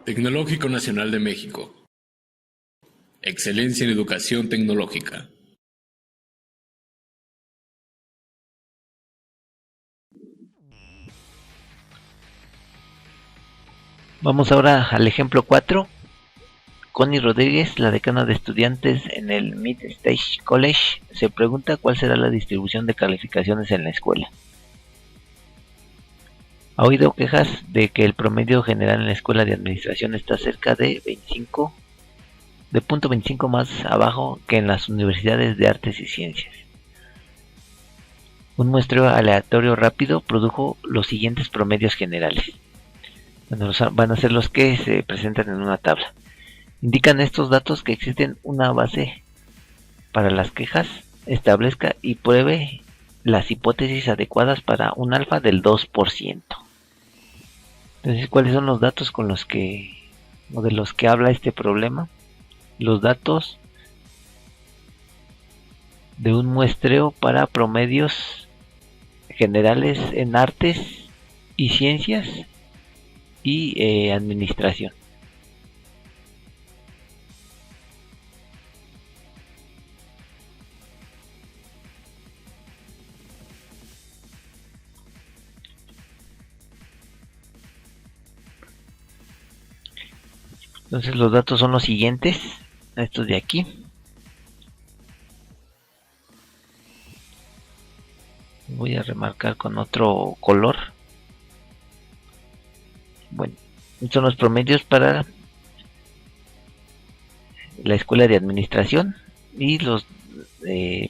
Tecnológico Nacional de México. Excelencia en educación tecnológica. Vamos ahora al ejemplo 4. Connie Rodríguez, la decana de estudiantes en el Mid-Stage College, se pregunta cuál será la distribución de calificaciones en la escuela. Ha oído quejas de que el promedio general en la escuela de administración está cerca de 0.25 más abajo que en las universidades de artes y ciencias. Un muestreo aleatorio rápido produjo los siguientes promedios generales. Bueno, van a ser los que se presentan en una tabla. Indican estos datos que existen una base para las quejas, establezca y pruebe las hipótesis adecuadas para un alfa del 2%. Entonces, ¿cuáles son los datos con los que o de los que habla este problema? Los datos de un muestreo para promedios generales en artes y ciencias y administración. Entonces los datos son los siguientes, estos de aquí. Voy a remarcar con otro color. Bueno, son los promedios para la escuela de administración y los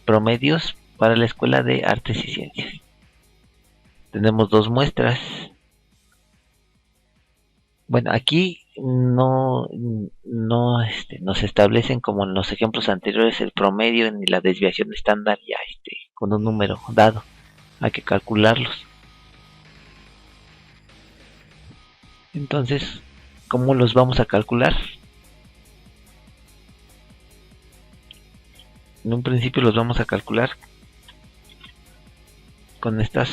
promedios para la escuela de artes y ciencias. Tenemos dos muestras. Bueno, aquí no se establecen como en los ejemplos anteriores el promedio ni la desviación estándar ya con un número dado. Hay que calcularlos. Entonces, ¿cómo los vamos a calcular? En un principio los vamos a calcular con estas.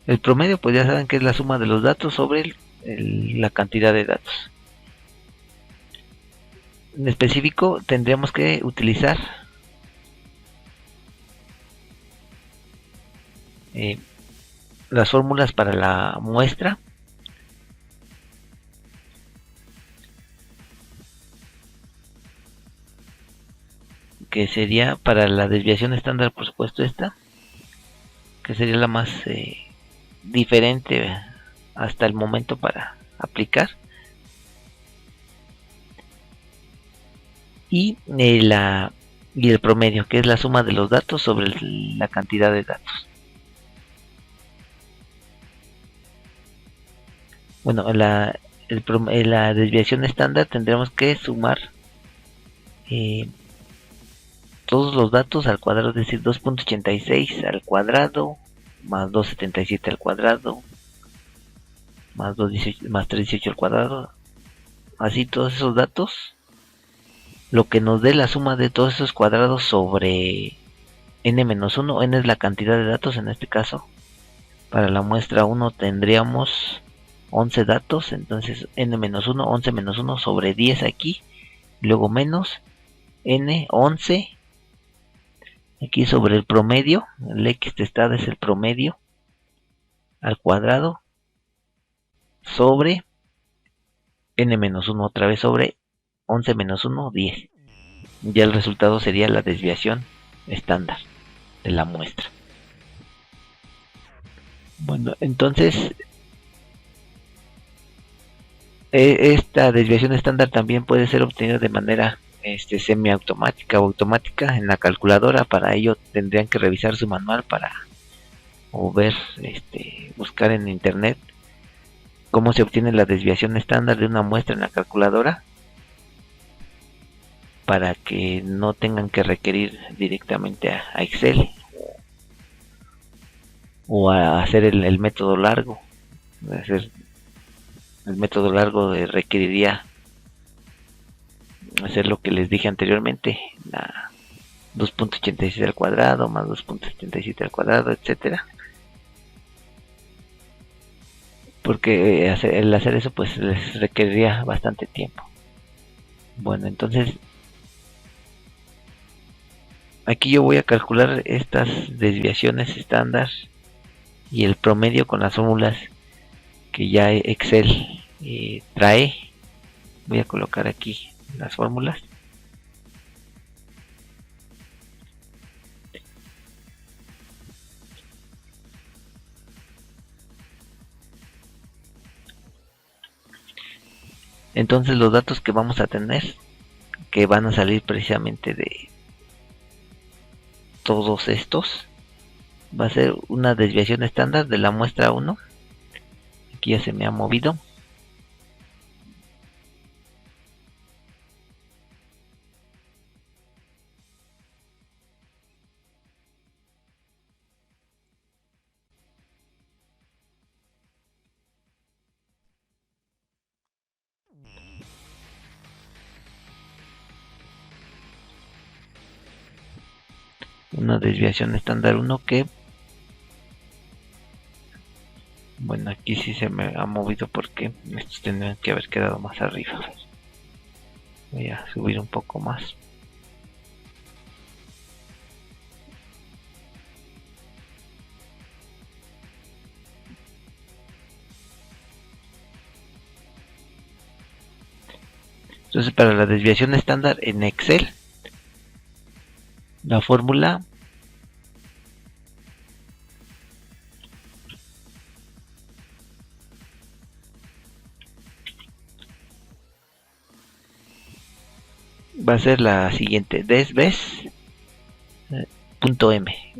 El promedio, pues ya saben que es la suma de los datos sobre la cantidad de datos. En específico, tendríamos que utilizar las fórmulas para la muestra. Que sería para la desviación estándar, por supuesto, esta. Que sería la más diferente hasta el momento para aplicar. Y el promedio, que es la suma de los datos sobre la cantidad de datos. Bueno, la desviación estándar tendremos que sumar todos los datos al cuadrado, es decir, 2.86 al cuadrado más 2.77 al cuadrado más 3.18 al cuadrado, así todos esos datos, lo que nos dé la suma de todos esos cuadrados sobre n-1. N es la cantidad de datos en este caso. Para la muestra 1 tendríamos 11 datos, entonces n-1, 11 menos 1 sobre 10 aquí, luego menos n, 11, aquí sobre el promedio, el x testada es el promedio, al cuadrado, sobre n-1 otra vez sobre 11 menos 1, 10. Ya el resultado sería la desviación estándar de la muestra. Bueno, entonces esta desviación estándar también puede ser obtenida de manera semiautomática o automática en la calculadora. Para ello tendrían que revisar su manual o ver, buscar en internet cómo se obtiene la desviación estándar de una muestra en la calculadora, para que no tengan que requerir directamente a Excel o a hacer el método largo. El método largo requeriría hacer lo que les dije anteriormente, la 2.86 al cuadrado más 2.77 al cuadrado, etcétera. porque el hacer eso pues les requeriría bastante tiempo. Bueno, entonces aquí yo voy a calcular estas desviaciones estándar y el promedio con las fórmulas que ya Excel trae. Voy a colocar aquí las fórmulas. Entonces los datos que vamos a tener, que van a salir precisamente de todos estos, va a ser una desviación estándar de la muestra 1. Aquí ya se me ha movido. Una desviación estándar 1 que, bueno, aquí sí se me ha movido porque estos tendrían que haber quedado más arriba. Voy a subir un poco más. Entonces, para la desviación estándar en Excel, la fórmula va a ser la siguiente: desves.m,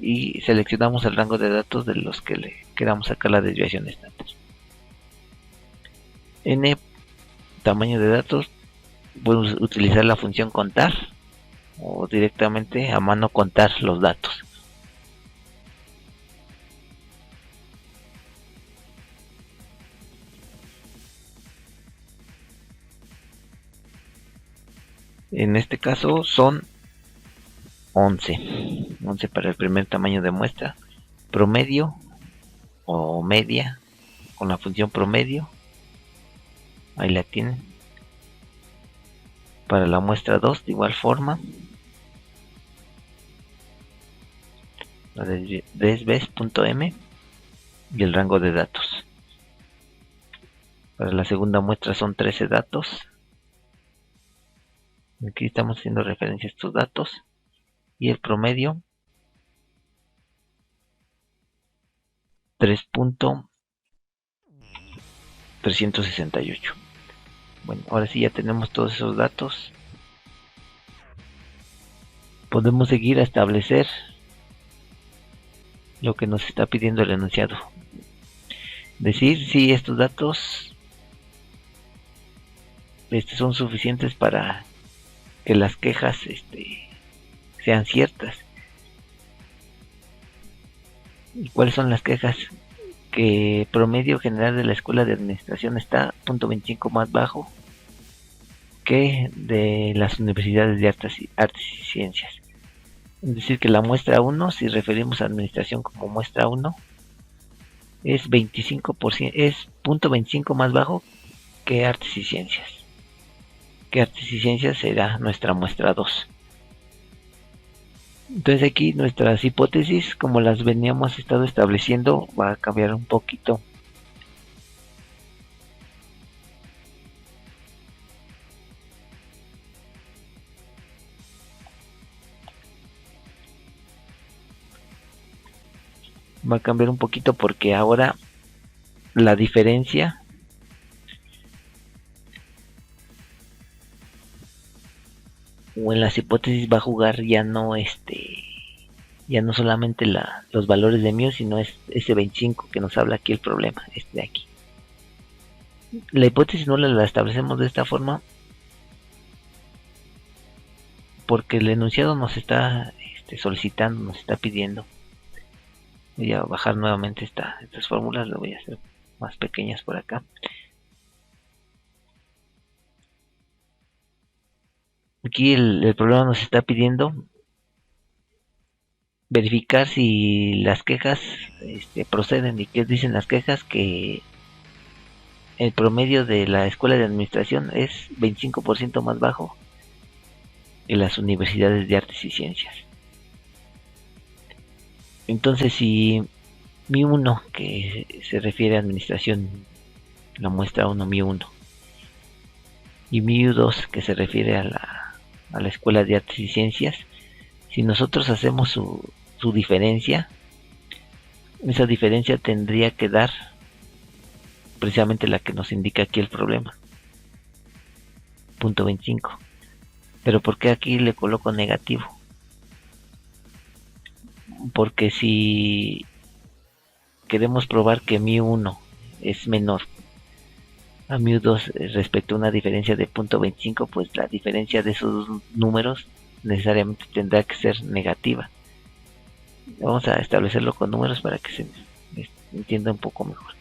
y seleccionamos el rango de datos de los que le queramos sacar la desviación estándar. N, tamaño de datos, podemos utilizar la función contar o directamente a mano contar los datos. En este caso son 11 para el primer tamaño de muestra. Promedio o media con la función promedio, ahí la tienen. Para la muestra 2 de igual forma, la de desves.m y el rango de datos. Para la segunda muestra son 13 datos. Aquí estamos haciendo referencia a estos datos. Y el promedio 3.368. Bueno, ahora sí ya tenemos todos esos datos. Podemos seguir a establecer lo que nos está pidiendo el enunciado. Decir si estos datos son suficientes para que las quejas sean ciertas. ¿Y cuáles son las quejas? Que promedio general de la escuela de administración está 0.25 más bajo que de las universidades de artes y ciencias. Es decir, que la muestra 1, si referimos a administración como muestra 1, es 25%, es 0.25 más bajo que artes y ciencias. Que artes y ciencias será nuestra muestra 2. Entonces aquí nuestras hipótesis, como las veníamos estado estableciendo, va a cambiar un poquito. Va a cambiar un poquito porque ahora la diferencia o en las hipótesis va a jugar ya no solamente los valores de mu, sino es ese 25 que nos habla aquí el problema, de aquí. La hipótesis no la establecemos de esta forma porque el enunciado nos está solicitando, nos está pidiendo. Voy a bajar nuevamente estas fórmulas, lo voy a hacer más pequeñas por acá. Aquí el problema nos está pidiendo verificar si las quejas proceden. ¿Y qué dicen las quejas? Que el promedio de la escuela de administración es 25% más bajo que las universidades de artes y ciencias. Entonces, si mi 1, que se refiere a administración, la muestra 1, mi 1, y mi 2, que se refiere a la escuela de artes y ciencias, si nosotros hacemos su diferencia, esa diferencia tendría que dar precisamente la que nos indica aquí el problema, punto 25. Pero ¿por qué aquí le coloco negativo? Porque si queremos probar que μ1 es menor a μ2 respecto a una diferencia de punto 25, pues la diferencia de esos dos números necesariamente tendrá que ser negativa. Vamos a establecerlo con números para que se entienda un poco mejor.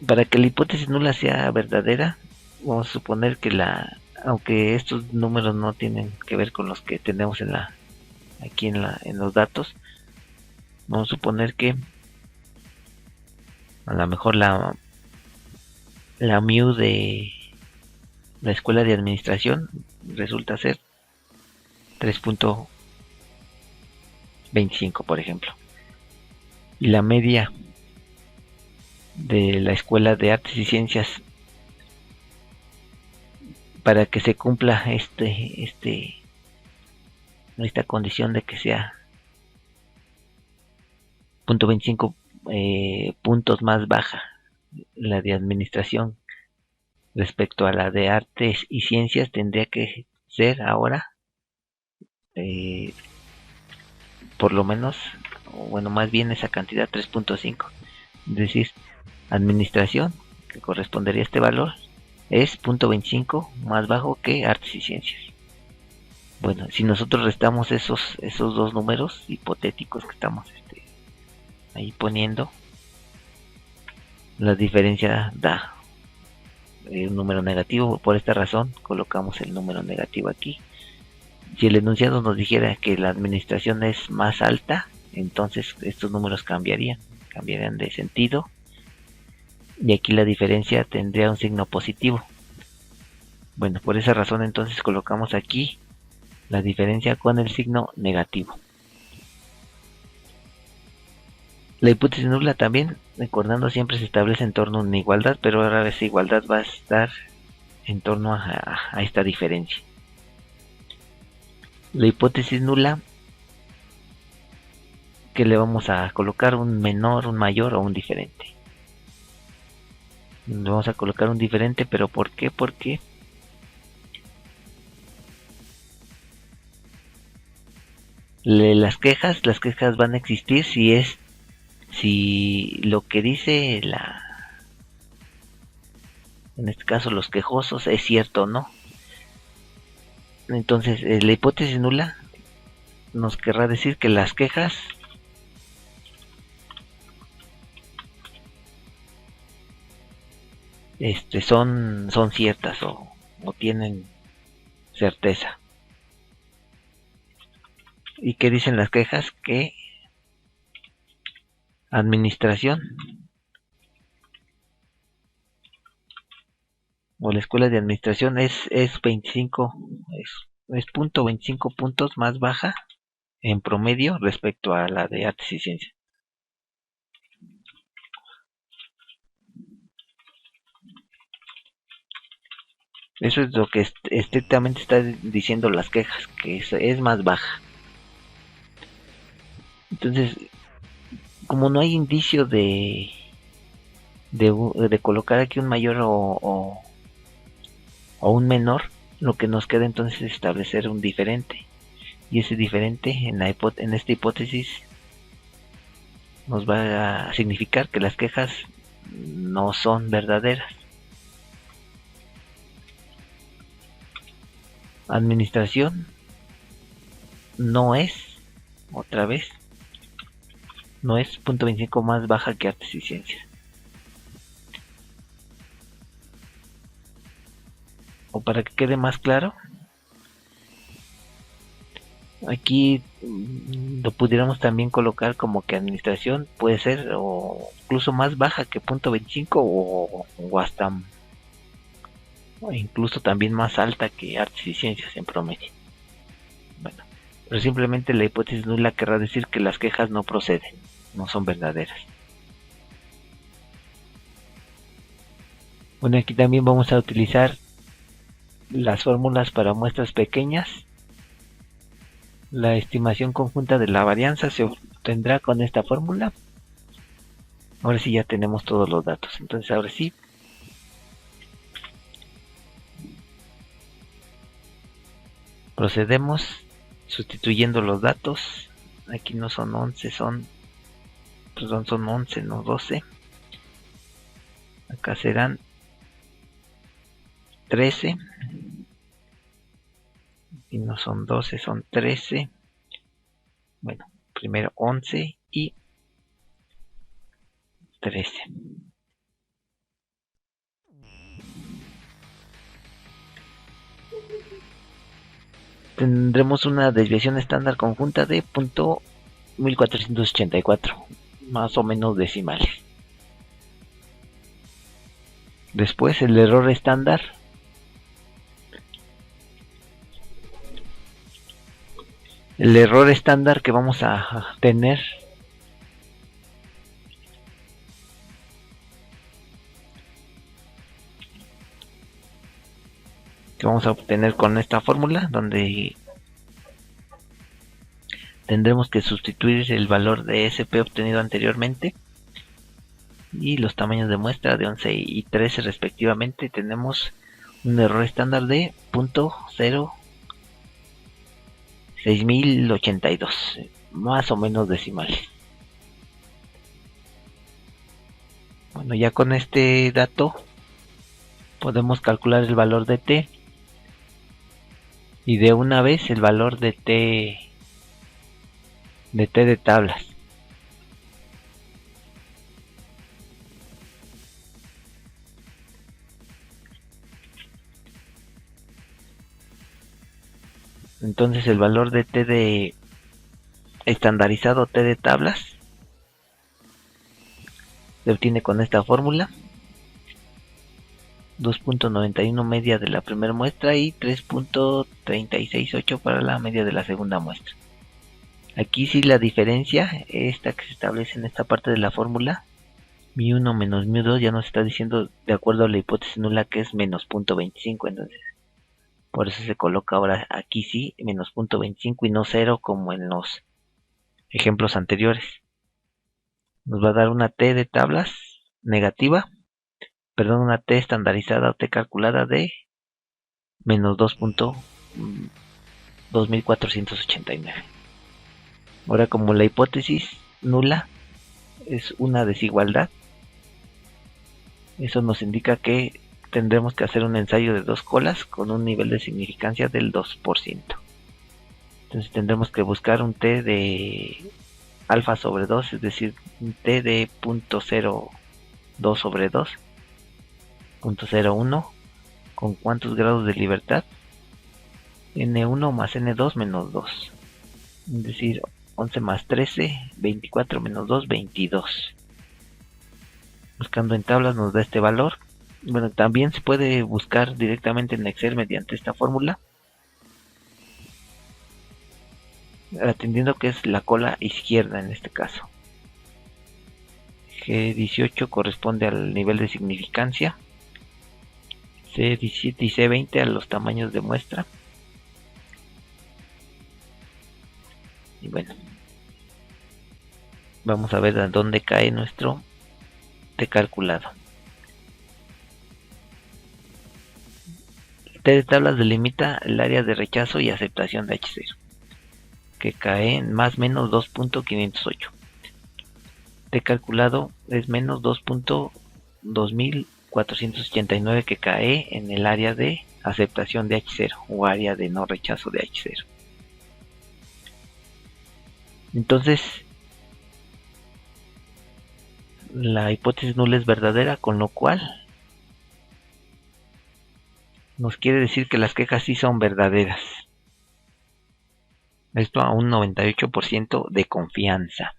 Para que la hipótesis nula sea verdadera, vamos a suponer que aunque estos números no tienen que ver con los que tenemos aquí en los datos, vamos a suponer que a lo mejor la μ de la escuela de administración resulta ser 3.25, por ejemplo, y la media de la escuela de artes y ciencias, para que se cumpla esta condición de que sea 0.25 puntos más baja la de administración respecto a la de artes y ciencias, tendría que ser ahora por lo menos, bueno, más bien esa cantidad 3.5, es decir, administración, que correspondería a este valor, es 0.25 más bajo que artes y ciencias. Bueno, si nosotros restamos esos dos números hipotéticos que estamos ahí poniendo, la diferencia da un número negativo. Por esta razón colocamos el número negativo aquí. Si el enunciado nos dijera que la administración es más alta, entonces estos números cambiarían de sentido, y aquí la diferencia tendría un signo positivo. Bueno, por esa razón entonces colocamos aquí la diferencia con el signo negativo. La hipótesis nula también, recordando, siempre se establece en torno a una igualdad, pero ahora esa igualdad va a estar en torno a esta diferencia. La hipótesis nula, que le vamos a colocar un menor, un mayor o un diferente. Le vamos a colocar un diferente, pero ¿por qué? Porque las quejas van a existir si lo que dice en este caso los quejosos, es cierto o no. Entonces la hipótesis nula nos querrá decir que las quejas son ciertas o tienen certeza. ¿Y qué dicen las quejas? Que administración o la escuela de administración es 25, es 0.25 puntos más baja en promedio respecto a la de artes y ciencias. Eso es lo que estrictamente está diciendo las quejas, que es más baja. Entonces, como no hay indicio de colocar aquí un mayor o un menor, lo que nos queda entonces es establecer un diferente. Y ese diferente en esta hipótesis nos va a significar que las quejas no son verdaderas. Administración no es, otra vez, no es 0.25 más baja que artes y ciencias. O para que quede más claro, Aquí lo pudiéramos también colocar como que administración puede ser o incluso más baja que .25 o hasta o incluso también más alta que artes y ciencias en promedio. Bueno, pero simplemente la hipótesis nula querrá decir que las quejas no proceden, no son verdaderas. Bueno, aquí también vamos a utilizar las fórmulas para muestras pequeñas. La estimación conjunta de la varianza se obtendrá con esta fórmula. Ahora sí ya tenemos todos los datos. Entonces ahora sí procedemos sustituyendo los datos. Aquí no son 11, son 11, no 12. Acá serán 13. Y no son 12, son 13. Bueno, primero 11 y 13. Tendremos una desviación estándar conjunta de .1484, más o menos decimales. Después el error estándar que vamos a tener vamos a obtener con esta fórmula, donde tendremos que sustituir el valor de SP obtenido anteriormente y los tamaños de muestra de 11 y 13 respectivamente. Tenemos un error estándar de .06082, más o menos decimales. Bueno, ya con este dato podemos calcular el valor de T y de una vez el valor de T de tablas. Entonces el valor de T de estandarizado, T de tablas, se obtiene con esta fórmula: 2.91 media de la primera muestra y 3.368 para la media de la segunda muestra. Aquí sí la diferencia, esta que se establece en esta parte de la fórmula, μ1 menos μ2, ya nos está diciendo de acuerdo a la hipótesis nula que es menos .25, entonces por eso se coloca ahora aquí sí menos .25 y no 0 como en los ejemplos anteriores. Nos va a dar una T de tablas negativa, una T estandarizada o T calculada de menos 2.2489. Ahora, como la hipótesis nula es una desigualdad, eso nos indica que tendremos que hacer un ensayo de 2 colas con un nivel de significancia del 2%. Entonces tendremos que buscar un T de alfa sobre 2, es decir, un T de 0.02 sobre 2, 0.01, con cuántos grados de libertad, N1 más N2 menos 2, es decir, 11 más 13, 24 menos 2, 22. Buscando en tablas nos da este valor. Bueno, también se puede buscar directamente en Excel mediante esta fórmula, atendiendo que es la cola izquierda en este caso. G18 corresponde al nivel de significancia, C17 y C20 a los tamaños de muestra. Y bueno, vamos a ver a dónde cae nuestro T calculado. T de tablas delimita el área de rechazo y aceptación de H0, que cae en más o menos 2.508. T calculado es menos 2.2489, que cae en el área de aceptación de H0 o área de no rechazo de H0. Entonces la hipótesis nula es verdadera, con lo cual nos quiere decir que las quejas sí son verdaderas. Esto a un 98% de confianza.